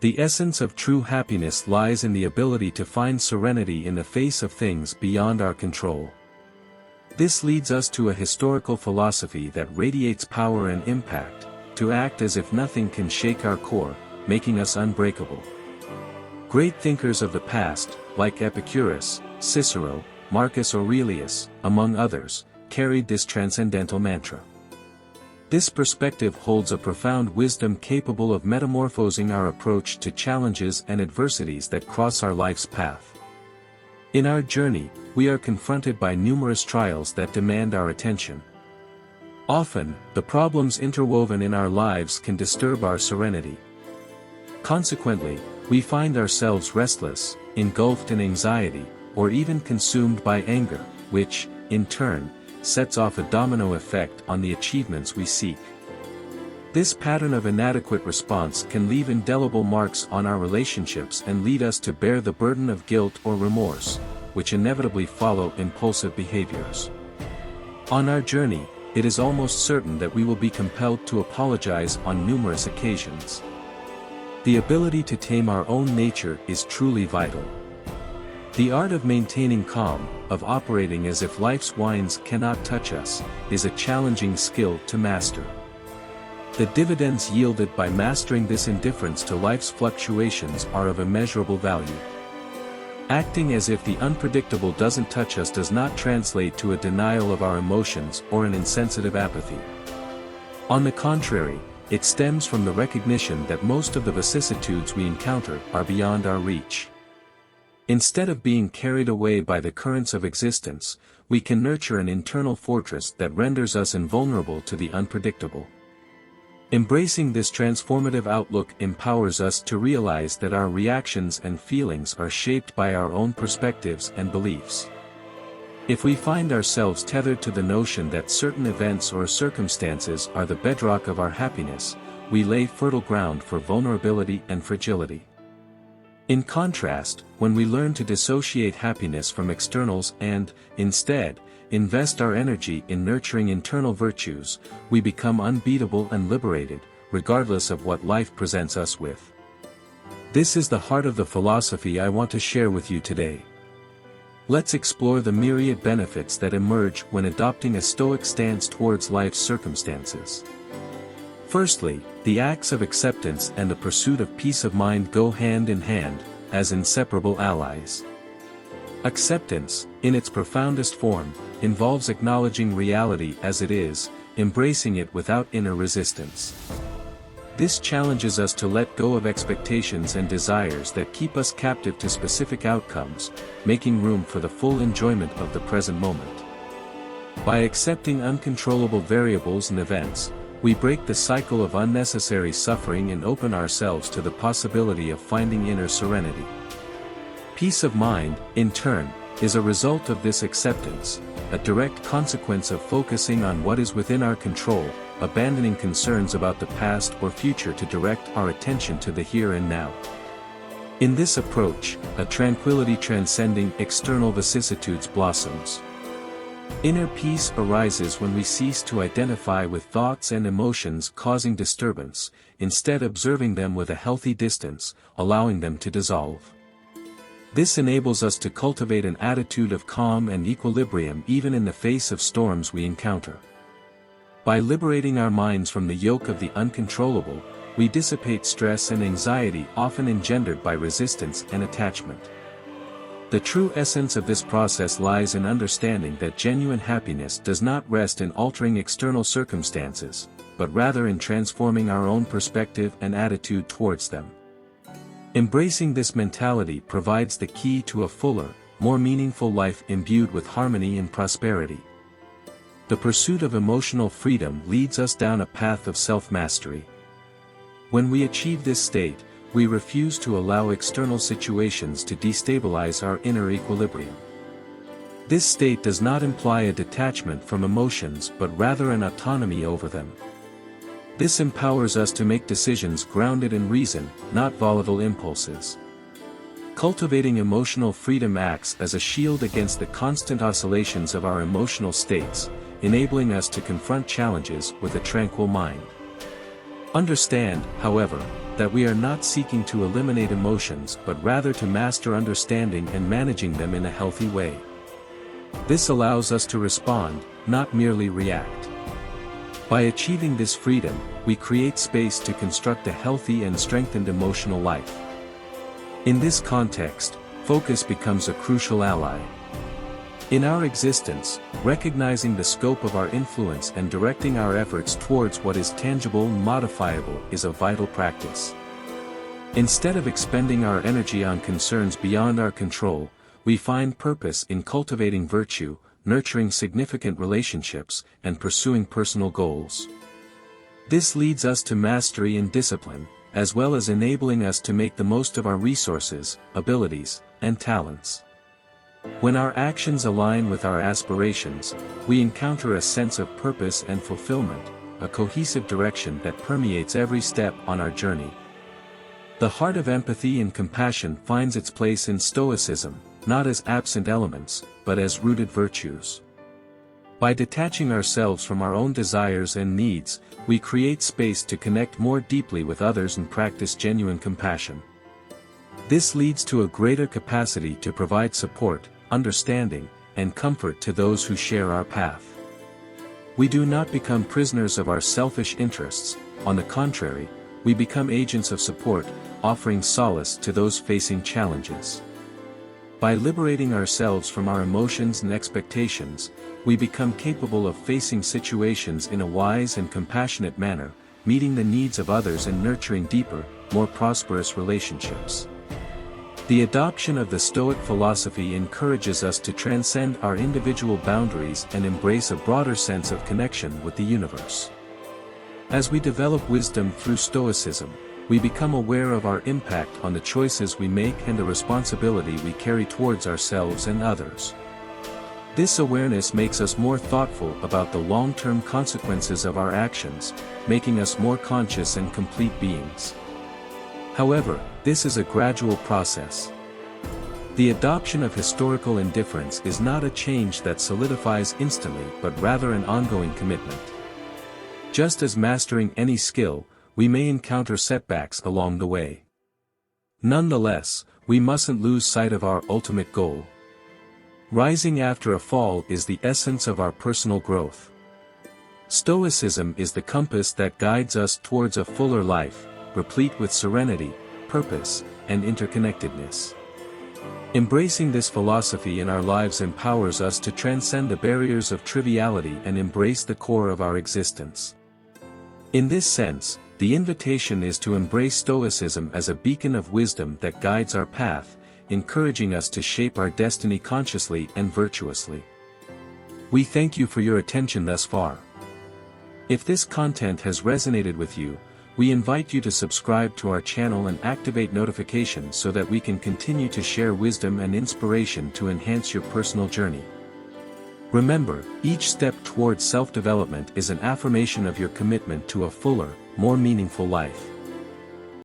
The essence of true happiness lies in the ability to find serenity in the face of things beyond our control. This leads us to a historical philosophy that radiates power and impact, to act as if nothing can shake our core, making us unbreakable. Great thinkers of the past, like Epicurus, Cicero, Marcus Aurelius, among others, carried this transcendental mantra. This perspective holds a profound wisdom capable of metamorphosing our approach to challenges and adversities that cross our life's path. In our journey, we are confronted by numerous trials that demand our attention. Often, the problems interwoven in our lives can disturb our serenity. Consequently, we find ourselves restless, engulfed in anxiety, or even consumed by anger, which, in turn, sets off a domino effect on the achievements we seek. This pattern of inadequate response can leave indelible marks on our relationships and lead us to bear the burden of guilt or remorse, which inevitably follow impulsive behaviors. On our journey, it is almost certain that we will be compelled to apologize on numerous occasions. The ability to tame our own nature is truly vital. The art of maintaining calm, of operating as if life's winds cannot touch us, is a challenging skill to master. The dividends yielded by mastering this indifference to life's fluctuations are of immeasurable value. Acting as if the unpredictable doesn't touch us does not translate to a denial of our emotions or an insensitive apathy. On the contrary, it stems from the recognition that most of the vicissitudes we encounter are beyond our reach. Instead of being carried away by the currents of existence, we can nurture an internal fortress that renders us invulnerable to the unpredictable. Embracing this transformative outlook empowers us to realize that our reactions and feelings are shaped by our own perspectives and beliefs. If we find ourselves tethered to the notion that certain events or circumstances are the bedrock of our happiness, we lay fertile ground for vulnerability and fragility. In contrast, when we learn to dissociate happiness from externals and, instead, invest our energy in nurturing internal virtues, we become unbeatable and liberated, regardless of what life presents us with. This is the heart of the philosophy I want to share with you today. Let's explore the myriad benefits that emerge when adopting a Stoic stance towards life's circumstances. Firstly, the acts of acceptance and the pursuit of peace of mind go hand in hand, as inseparable allies. Acceptance, in its profoundest form, involves acknowledging reality as it is, embracing it without inner resistance. This challenges us to let go of expectations and desires that keep us captive to specific outcomes, making room for the full enjoyment of the present moment. By accepting uncontrollable variables and events, we break the cycle of unnecessary suffering and open ourselves to the possibility of finding inner serenity. Peace of mind, in turn, is a result of this acceptance, a direct consequence of focusing on what is within our control, abandoning concerns about the past or future to direct our attention to the here and now. In this approach, a tranquility transcending external vicissitudes blossoms. Inner peace arises when we cease to identify with thoughts and emotions causing disturbance, instead observing them with a healthy distance, allowing them to dissolve. This enables us to cultivate an attitude of calm and equilibrium even in the face of storms we encounter. By liberating our minds from the yoke of the uncontrollable, we dissipate stress and anxiety often engendered by resistance and attachment. The true essence of this process lies in understanding that genuine happiness does not rest in altering external circumstances, but rather in transforming our own perspective and attitude towards them. Embracing this mentality provides the key to a fuller, more meaningful life imbued with harmony and prosperity. The pursuit of emotional freedom leads us down a path of self-mastery. When we achieve this state, we refuse to allow external situations to destabilize our inner equilibrium. This state does not imply a detachment from emotions but rather an autonomy over them. This empowers us to make decisions grounded in reason, not volatile impulses. Cultivating emotional freedom acts as a shield against the constant oscillations of our emotional states, enabling us to confront challenges with a tranquil mind. Understand, however, that we are not seeking to eliminate emotions but rather to master understanding and managing them in a healthy way. This allows us to respond, not merely react. By achieving this freedom, we create space to construct a healthy and strengthened emotional life. In this context, focus becomes a crucial ally. In our existence, recognizing the scope of our influence and directing our efforts towards what is tangible and modifiable is a vital practice. Instead of expending our energy on concerns beyond our control, we find purpose in cultivating virtue, nurturing significant relationships, and pursuing personal goals. This leads us to mastery and discipline, as well as enabling us to make the most of our resources, abilities, and talents. When our actions align with our aspirations, we encounter a sense of purpose and fulfillment, a cohesive direction that permeates every step on our journey. The heart of empathy and compassion finds its place in Stoicism, not as absent elements, but as rooted virtues. By detaching ourselves from our own desires and needs, we create space to connect more deeply with others and practice genuine compassion. This leads to a greater capacity to provide support, understanding, and comfort to those who share our path. We do not become prisoners of our selfish interests; on the contrary, we become agents of support, offering solace to those facing challenges. By liberating ourselves from our emotions and expectations, we become capable of facing situations in a wise and compassionate manner, meeting the needs of others and nurturing deeper, more prosperous relationships. The adoption of the Stoic philosophy encourages us to transcend our individual boundaries and embrace a broader sense of connection with the universe. As we develop wisdom through Stoicism, we become aware of our impact on the choices we make and the responsibility we carry towards ourselves and others. This awareness makes us more thoughtful about the long-term consequences of our actions, making us more conscious and complete beings. However, this is a gradual process. The adoption of historical indifference is not a change that solidifies instantly but rather an ongoing commitment. Just as mastering any skill, we may encounter setbacks along the way. Nonetheless, we mustn't lose sight of our ultimate goal. Rising after a fall is the essence of our personal growth. Stoicism is the compass that guides us towards a fuller life, replete with serenity, purpose, and interconnectedness. Embracing this philosophy in our lives empowers us to transcend the barriers of triviality and embrace the core of our existence. In this sense, the invitation is to embrace Stoicism as a beacon of wisdom that guides our path, encouraging us to shape our destiny consciously and virtuously. We thank you for your attention thus far. If this content has resonated with you, we invite you to subscribe to our channel and activate notifications so that we can continue to share wisdom and inspiration to enhance your personal journey. Remember, each step towards self-development is an affirmation of your commitment to a fuller, more meaningful life.